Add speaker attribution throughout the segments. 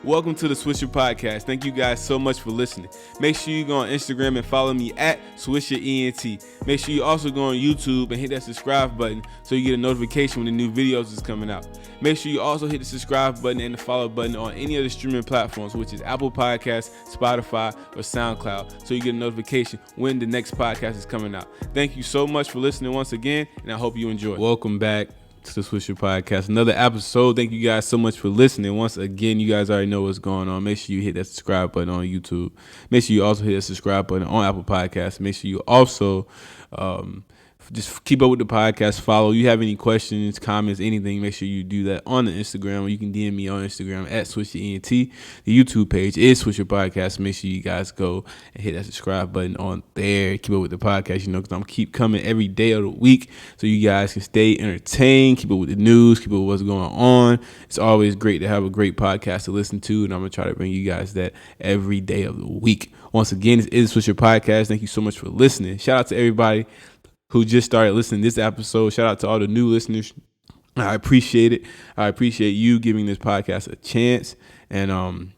Speaker 1: Welcome to the Swisher Podcast. Thank you guys so much for listening. Make sure you go on Instagram and follow me at swisherent. Make sure you also go on YouTube and hit that subscribe button so you get a notification when the new videos is coming out. Make sure you also hit the subscribe button and the follow button on any of the streaming platforms, which is Apple Podcasts, Spotify, or SoundCloud, so you get a notification when the next podcast is coming out. Thank you so much for listening once again, and I hope you enjoy. Welcome back to the Swisher Podcast. Another episode. Thank you guys so much for listening. Once again, you guys already know what's going on. Make sure you hit that subscribe button on YouTube. Make sure you also hit that subscribe button on Apple Podcasts. Make sure you also just keep up with the podcast. Follow. You have any questions, comments, anything, make sure you do that on the Instagram, or you can DM me on Instagram at swisherent. The YouTube page is Swisher Podcast. Make sure you guys go and hit that subscribe button on there. Keep up with the podcast, because I'm keep coming every day of the week so you guys can stay entertained, keep up with the news, keep up with what's going on. It's always great to have a great podcast to listen to, and I'm going to try to bring you guys that every day of the week. Once again, this is Swisher Podcast. Thank you so much for listening. Shout out to everybody who just started listening to this episode. Shout out to all the new listeners. I appreciate it. I appreciate you giving this podcast a chance, and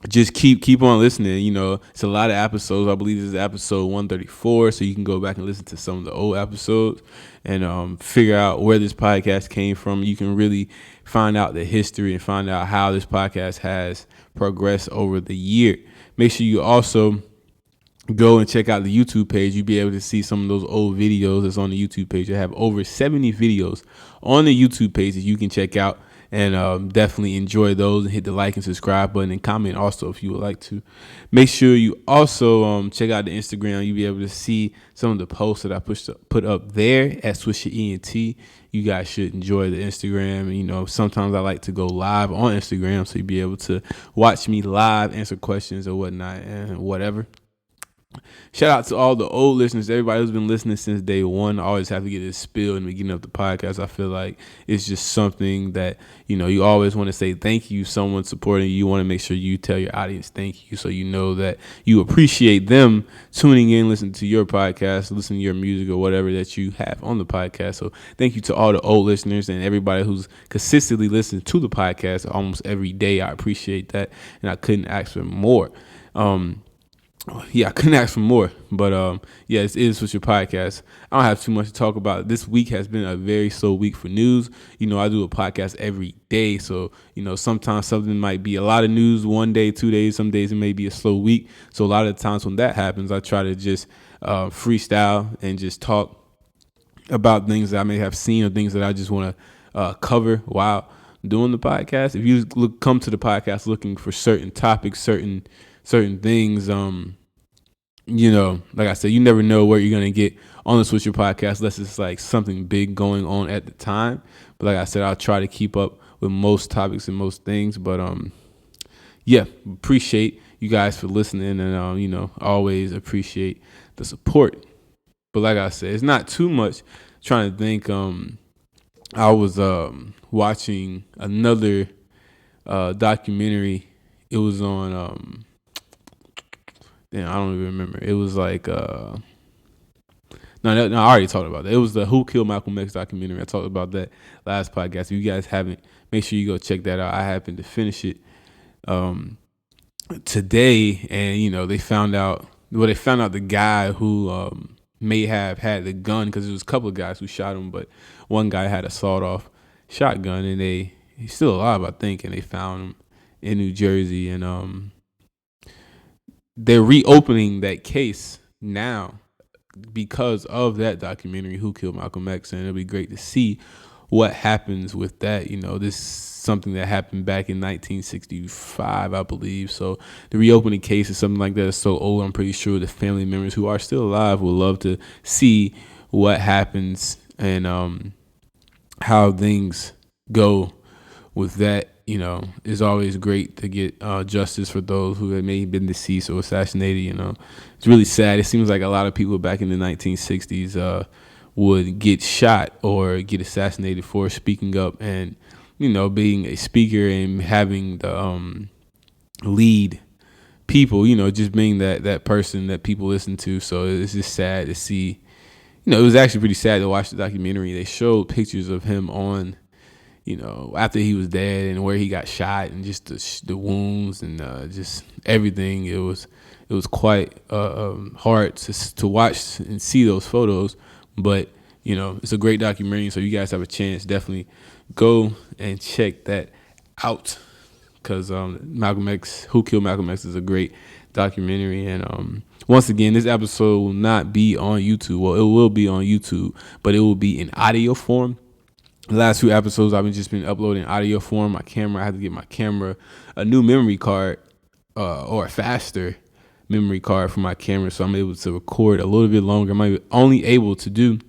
Speaker 1: just keep on listening. It's a lot of episodes. I believe this is episode 134, so you can go back and listen to some of the old episodes and figure out where this podcast came from. You can really find out the history and find out how this podcast has progressed over the year. Make sure you also go and check out the YouTube page. You'll be able to see some of those old videos that's on the YouTube page. I have over 70 videos on the YouTube page that you can check out, and definitely enjoy those, and hit the like and subscribe button and comment also if you would like to. Make sure you also check out the Instagram. You'll be able to see some of the posts that I put up there at swisherent. You guys should enjoy the Instagram. Sometimes I like to go live on Instagram, so you'll be able to watch me live, answer questions or whatnot and whatever. Shout out to all the old listeners, everybody who's been listening since day one. I always have to get this spill in the beginning of the podcast. I feel like it's just something that, you always want to say thank you. Someone supporting you. You want to make sure you tell your audience thank you, so you know that you appreciate them tuning in, listening to your podcast, listening to your music or whatever that you have on the podcast. So thank you to all the old listeners and everybody who's consistently listening to the podcast almost every day. I appreciate that, and I couldn't ask for more. I couldn't ask for more, but it is Swisher Podcast. I don't have too much to talk about. This week has been a very slow week for news. I do a podcast every day, so sometimes something might be a lot of news one day, 2 days. Some days it may be a slow week. So a lot of the times when that happens, I try to just freestyle and just talk about things that I may have seen or things that I just want to cover while doing the podcast. If you come to the podcast looking for certain topics, certain things, like I said, you never know where you're going to get on the Swisher Podcast unless it's like something big going on at the time. But like I said, I'll try to keep up with most topics and most things. But appreciate you guys for listening, and always appreciate the support. But like I said, it's not too much. Trying to think, I was watching another documentary. It was on I don't even remember. It was like no, I already talked about that. It was the Who Killed Malcolm X documentary. I talked about that last podcast. If you guys haven't, make sure you go check that out. I happened to finish it today, and they found out the guy who may have had the gun, because there was a couple of guys who shot him, but one guy had a sawed-off shotgun, and he's still alive, I think, and they found him in New Jersey, and they're reopening that case now because of that documentary, Who Killed Malcolm X, and it'll be great to see what happens with that. This is something that happened back in 1965, I believe. So the reopening case is something like that is so old. I'm pretty sure the family members who are still alive would love to see what happens and how things go with that. It's always great to get justice for those who may have been deceased or assassinated. It's really sad. It seems like a lot of people back in the 1960s would get shot or get assassinated for speaking up and, being a speaker and having the lead people, just being that person that people listen to. So it's just sad to see. It was actually pretty sad to watch the documentary. They showed pictures of him on after he was dead and where he got shot and just the wounds and just everything. It was quite hard to watch and see those photos, but it's a great documentary. So you guys have a chance, definitely go and check that out, because Malcolm X, Who Killed Malcolm X, is a great documentary. And once again, this episode will not be on YouTube. Well, it will be on YouTube, but it will be in audio form. The last few episodes, I've just been uploading audio form. My camera, I had to get my camera a new memory card, or a faster memory card for my camera, so I'm able to record a little bit longer. I'm only able to do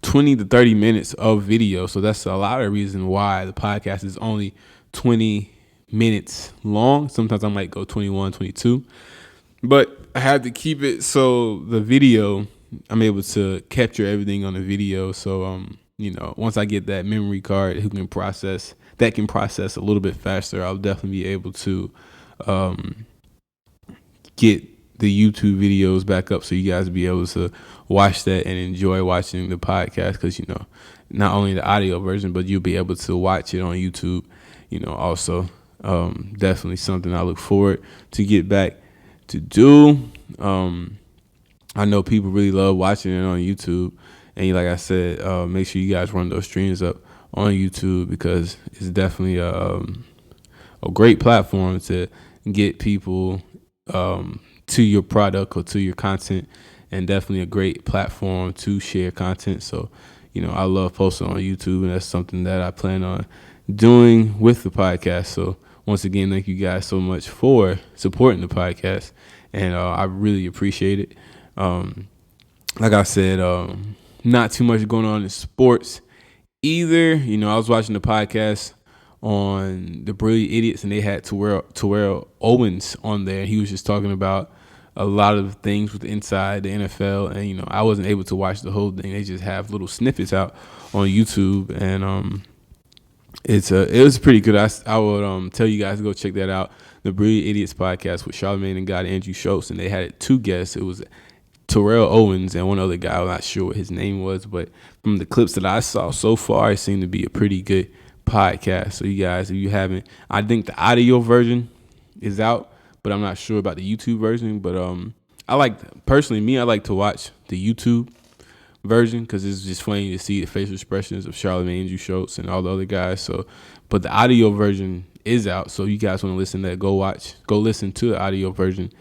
Speaker 1: 20 to 30 minutes of video, so that's a lot of reason why the podcast is only 20 minutes long. Sometimes I might go 21, 22, but I have to keep it so the video, I'm able to capture everything on the video. So once I get that memory card that can process a little bit faster, I'll definitely be able to get the YouTube videos back up, so you guys be able to watch that and enjoy watching the podcast, because not only the audio version, but you'll be able to watch it on YouTube also. Definitely something I look forward to get back to do. I know people really love watching it on YouTube, and like I said, make sure you guys run those streams up on YouTube, because it's definitely a great platform to get people to your product or to your content, and definitely a great platform to share content. So, I love posting on YouTube, and that's something that I plan on doing with the podcast. So once again, thank you guys so much for supporting the podcast, and I really appreciate it. Like I said, not too much going on in sports either. I was watching the podcast on The Brilliant Idiots, and they had Terrell Owens on there, and he was just talking about a lot of things with inside the NFL, and I wasn't able to watch the whole thing. They just have little snippets out on YouTube, and it was pretty good. I would tell you guys to go check that out. The Brilliant Idiots podcast with Charlamagne and God, Andrew Schultz, and they had two guests. It was Terrell Owens and one other guy. I'm not sure what his name was, but from the clips that I saw so far, it seemed to be a pretty good podcast. So you guys, if you haven't, I think the audio version is out, but I'm not sure about the YouTube version. But I like to watch the YouTube version, because it's just funny to see the facial expressions of Charlamagne, Andrew Schultz, and all the other guys. So, but the audio version is out, so you guys want to listen to that, go listen to the audio version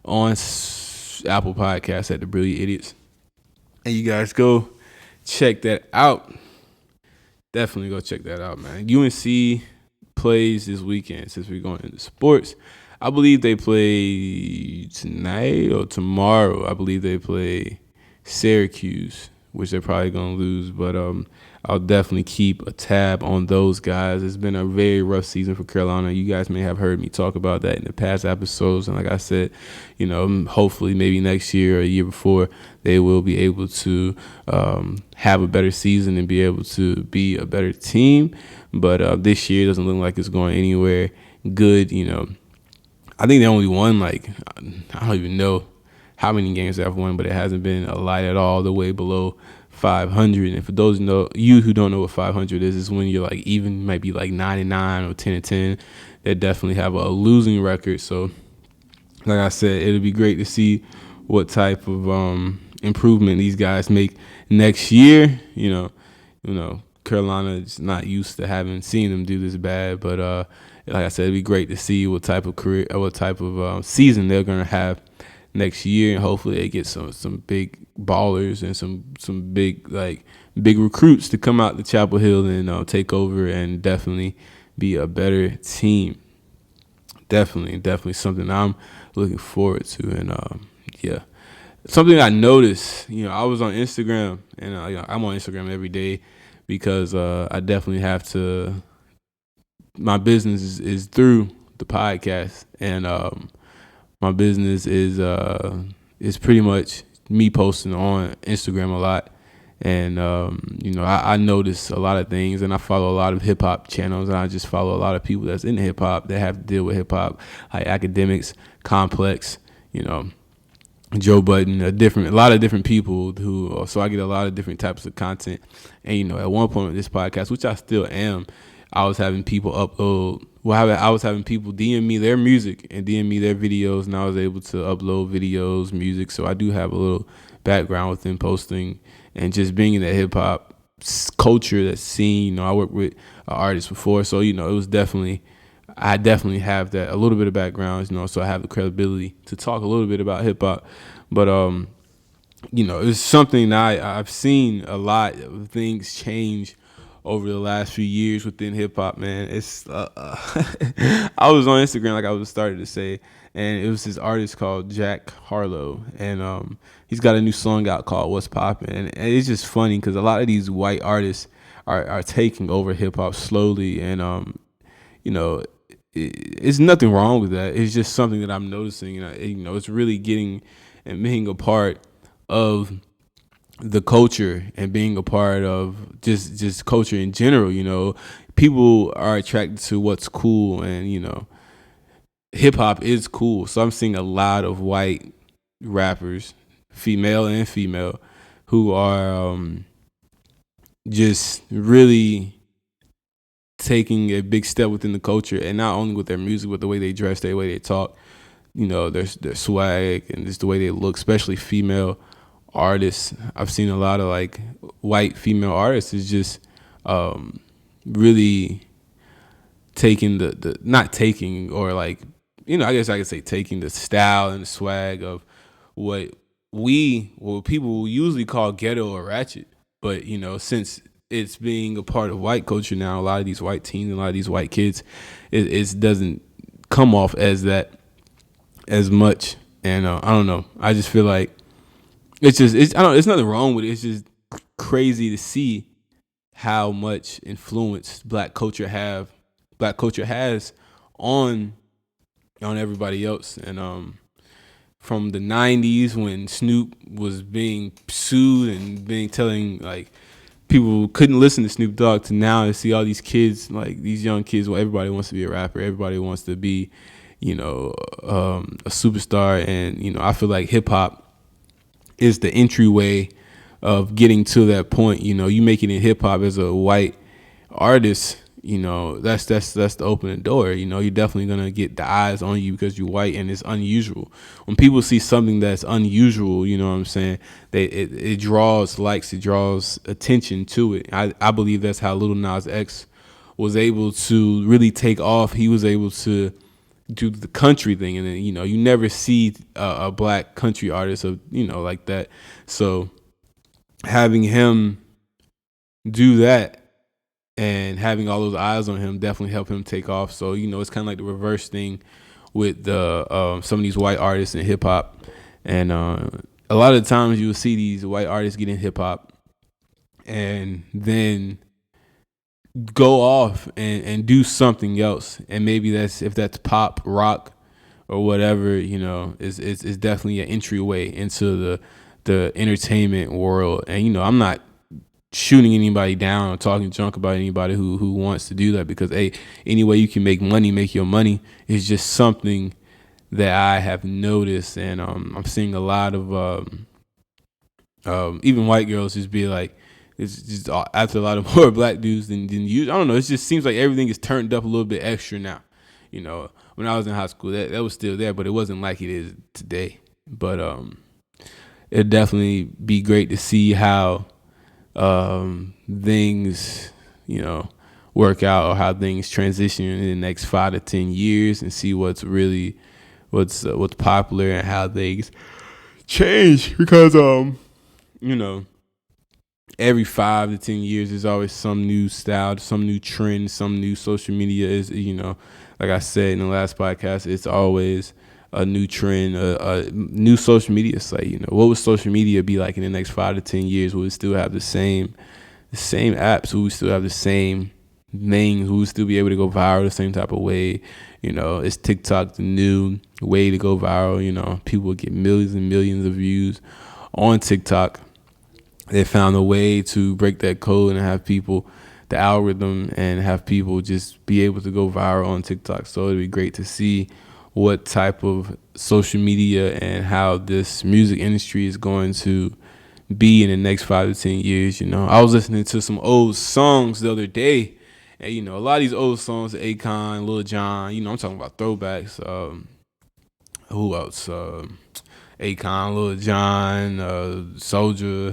Speaker 1: on Apple Podcasts at The Brilliant Idiots, and you guys go check that out. Definitely go check that out, man. UNC plays this weekend. Since we're going into sports, I believe they play tonight or tomorrow. I believe they play Syracuse, which they're probably going to lose, but I'll definitely keep a tab on those guys. It's been a very rough season for Carolina. You guys may have heard me talk about that in the past episodes, and like I said, hopefully maybe next year or a year before, they will be able to have a better season and be able to be a better team. But this year doesn't look like it's going anywhere good. I think they only won, I don't even know how many games they've won, but it hasn't been a light at all, the way below 500. And for those who don't know what 500 is when you're even, might be 9-9 or 10-10. They definitely have a losing record. So like I said, it'll be great to see what type of improvement these guys make next year. Carolina is not used to seen them do this bad, but like I said, it'd be great to see what type of season they're gonna have next year, and hopefully they get some big ballers and some big recruits to come out to Chapel Hill and take over and definitely be a better team. Definitely something I'm looking forward to. And something I noticed, I was on Instagram, and I'm on Instagram every day because I definitely have to. My business is through the podcast, and my business is pretty much me posting on Instagram a lot. And, I notice a lot of things, and I follow a lot of hip hop channels, and I just follow a lot of people that's in hip hop that have to deal with hip hop, like Academics, Complex, Joe Budden, a lot of different people who, so I get a lot of different types of content. And, at one point with this podcast, which I still am, I was having people upload, I was having people DM me their music and DM me their videos, and I was able to upload videos, music. So I do have a little background within posting and just being in that hip hop culture, that scene. I worked with artists before, so, it was I definitely have that, a little bit of background, so I have the credibility to talk a little bit about hip hop. But it's something that I've seen a lot of things change over the last few years within hip hop, man. It's I was on Instagram, like I was starting to say, and it was this artist called Jack Harlow, and he's got a new song out called "What's Poppin'," and it's just funny because a lot of these white artists are taking over hip hop slowly, and it's nothing wrong with that. It's just something that I'm noticing, and it's really getting and being a part of the culture and being a part of just culture in general. People are attracted to what's cool, and hip hop is cool. So I'm seeing a lot of white rappers, female and female, who are just really taking a big step within the culture, and not only with their music, but the way they dress, the way they talk, their swag, and just the way they look, especially female artists. I've seen a lot of like white female artists is just really taking the not taking, or like, I guess I could say taking the style and the swag of what people usually call ghetto or ratchet. But since it's being a part of white culture now, a lot of these white teens and a lot of these white kids, it doesn't come off as that as much. And I don't know. I just feel like it's nothing wrong with it. It's just crazy to see how much influence black culture has on everybody else. And from the 90s, when Snoop was being sued and telling like people couldn't listen to Snoop Dogg, to now to see all these kids, like these young kids, everybody wants to be a rapper, everybody wants to be, a superstar. And I feel like hip hop is the entryway of getting to that point. You make it in hip hop as a white artist, that's the opening door. You're definitely gonna get the eyes on you because you're white and it's unusual. When people see something that's unusual, you know what I'm saying, it draws likes, it draws attention to it. I believe that's how Lil Nas X was able to really take off. He was able to do the country thing, and then you never see a black country artist of like that. So having him do that and having all those eyes on him definitely helped him take off. So it's kind of like the reverse thing with the some of these white artists in hip hop. And a lot of the times you will see these white artists get in hip hop and then go off and do something else, and maybe if that's pop, rock, or whatever, is definitely an entryway into the entertainment world. And I'm not shooting anybody down or talking junk about anybody who wants to do that, because hey, any way you can make your money is just something that I have noticed. And I'm seeing a lot of even white girls just be like, it's just after a lot of more black dudes than usual. I don't know, it just seems like everything is turned up a little bit extra now. When I was in high school, that was still there, but it wasn't like it is today. But it'd definitely be great to see how things work out, or how things transition in the next 5 to 10 years, and see what's popular and how things change. Because every 5 to 10 years there's always some new style, some new trend, some new social media is, like I said in the last podcast, it's always a new trend, a new social media site. What would social media be like in the next 5 to 10 years? Will we still have the same apps? Will we still have the same things? Will we still be able to go viral the same type of way? Is TikTok the new way to go viral? People get millions and millions of views on TikTok. They found a way to break that code and have people, the algorithm, and have people just be able to go viral on TikTok. So it'd be great to see what type of social media and how this music industry is going to be in the next 5 to 10 years. I was listening to some old songs the other day, and a lot of these old songs, Akon, Lil Jon, I'm talking about throwbacks. Who else? Akon, Lil Jon, Soldier,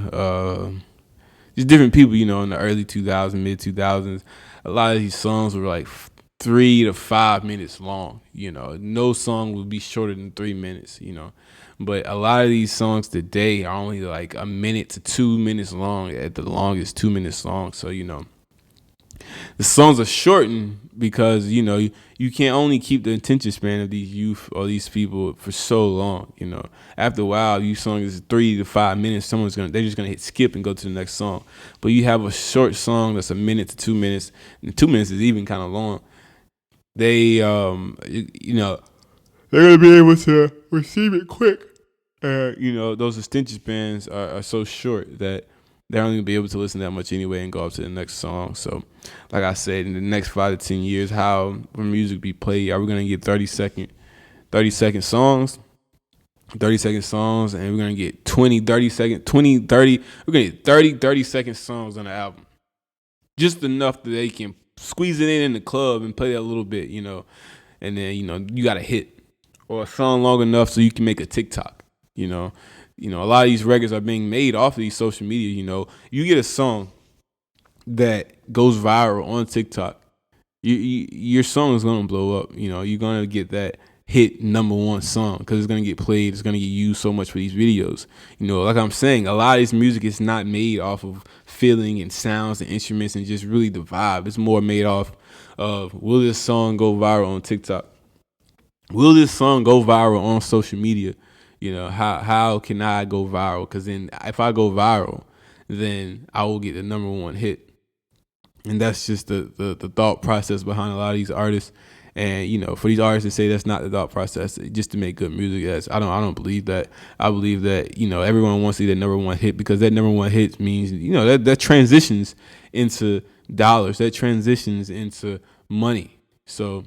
Speaker 1: just different people, in the early 2000s, mid 2000s. A lot of these songs were like 3 to 5 minutes long. No song would be shorter than 3 minutes. But a lot of these songs today are only like a minute to 2 minutes long, at the longest 2 minutes long. So the songs are shortened because you can't only keep the attention span of these youth or these people for so long. After a while, you song is 3 to 5 minutes. They're just gonna hit skip and go to the next song. But you have a short song that's a minute to 2 minutes, and 2 minutes is even kind of long. They they're gonna be able to receive it quick. Those attention spans are so short that they're only gonna be able to listen that much anyway and go up to the next song. So, like I said, in the next 5 to 10 years, how will music be played? Are we gonna get 30-second songs? 30-second songs, and we're gonna get 30. We're gonna get 30-second songs on the album. Just enough that they can squeeze it in the club and play that a little bit, and then, you got a hit or a song long enough so you can make a TikTok, a lot of these records are being made off of these social media. You get a song that goes viral on TikTok, your song is gonna blow up. You're gonna get that hit number one song because it's gonna get played. It's gonna get used so much for these videos. Like I'm saying, a lot of this music is not made off of feeling and sounds and instruments and just really the vibe. It's more made off of, will this song go viral on TikTok? Will this song go viral on social media? How can I go viral? Because then if I go viral, then I will get the number one hit. And that's just the thought process behind a lot of these artists. And, for these artists to say that's not the thought process, just to make good music, I don't believe that. I believe that, everyone wants to see that number one hit, because that number one hit means, that transitions into dollars. That transitions into money. So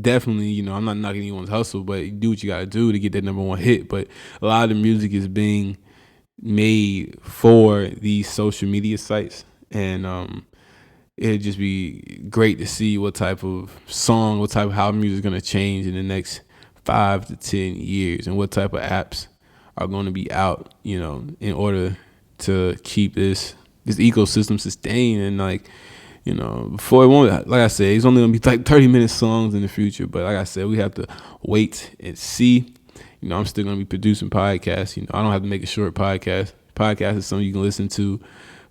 Speaker 1: definitely, I'm not knocking anyone's hustle, but you do what you got to do to get that number one hit. But a lot of the music is being made for these social media sites. And it'd just be great to see what type of song, how music is going to change in the next 5 to 10 years, and what type of apps are going to be out, in order to keep this ecosystem sustained. And before it won't, like I said, it's only going to be like 30-minute songs in the future. But like I said, we have to wait and see. I'm still going to be producing podcasts. I don't have to make a short podcast. Podcast is something you can listen to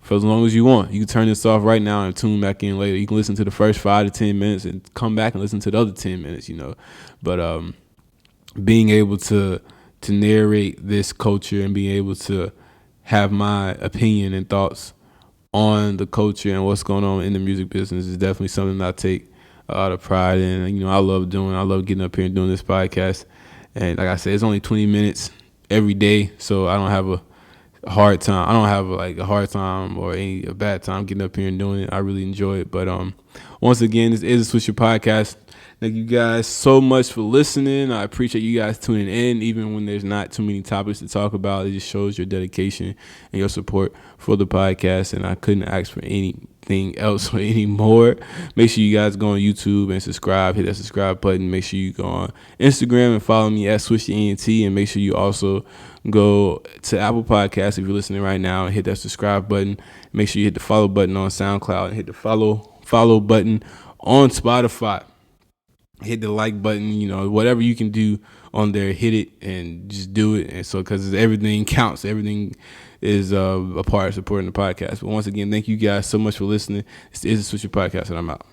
Speaker 1: for as long as you want. You can turn this off right now and tune back in later. You can listen to the first 5 to 10 minutes and come back and listen to the other 10 minutes, But being able to narrate this culture and being able to have my opinion and thoughts on the culture and what's going on in the music business is definitely something that I take a lot of pride in. I love getting up here and doing this podcast. And like I said, it's only 20 minutes every day, so I don't have a hard time. I don't have a hard time or a bad time getting up here and doing it. I really enjoy it. But once again, this is a Swisher Podcast. Thank you guys so much for listening. I appreciate you guys tuning in, even when there's not too many topics to talk about. It just shows your dedication and your support for the podcast, and I couldn't ask for anything else or any more. Make sure you guys go on YouTube and subscribe. Hit that subscribe button. Make sure you go on Instagram and follow me at swisherENT, and make sure you also go to Apple Podcasts if you're listening right now and hit that subscribe button. Make sure you hit the follow button on SoundCloud and hit the follow button on Spotify. Hit the like button, whatever you can do on there, hit it and just do it. And so, because everything counts, everything is a part of supporting the podcast. But once again, thank you guys so much for listening. This is the Swisher Podcast, and I'm out.